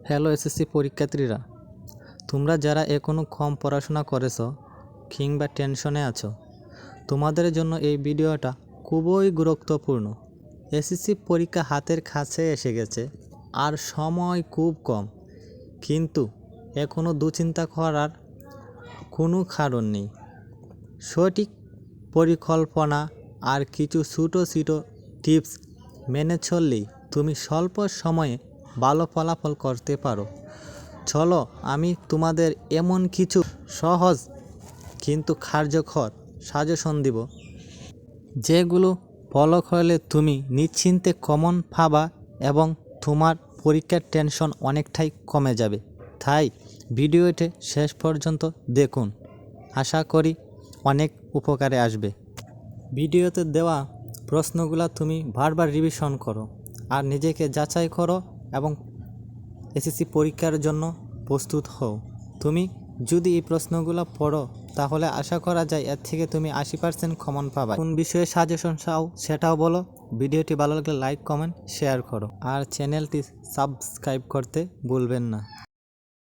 Hello SSC পরীক্ষার্থীরা, তোমরা যারা এখনও কম পড়াশোনা করেছো কিংবা টেনশনে আছো, তোমাদের জন্য এই ভিডিওটা খুবই গুরুত্বপূর্ণ। এসএসসি পরীক্ষা হাতের কাছে এসে গেছে, আর সময় খুব কম, কিন্তু এখনও দুশ্চিন্তা করার কোনো কারণ নেই। সঠিক পরিকল্পনা আর কিছু ছোটো ছোটো টিপস মেনে চললেই তুমি স্বল্প সময়ে ভালো ফলাফল করতে পারো। চলো আমি তোমাদের এমন কিছু সহজ কিন্তু কার্যকর সাজেশন দিব, যেগুলো ফলো করলে তুমি নিশ্চিন্তে কমন পাবা এবং তোমার পরীক্ষার টেনশন অনেকটাই কমে যাবে। তাই ভিডিওটি শেষ পর্যন্ত দেখুন, আশা করি অনেক উপকারে আসবে। ভিডিওতে দেওয়া প্রশ্নগুলো তুমি বারবার রিভিশন করো আর নিজেকে যাচাই করো এবং এসএসসি পরীক্ষার জন্য প্রস্তুত হও। তুমি যদি এই প্রশ্নগুলো পড়ো, তাহলে আশা করা যায় এর থেকে তুমি 80% কমন পাবা। কোন বিষয়ে সাজেশন চাও সেটাও বলো। ভিডিওটি ভালো লাগলে লাইক, কমেন্ট, শেয়ার করো আর চ্যানেলটি সাবস্ক্রাইব করতে ভুলবেন না।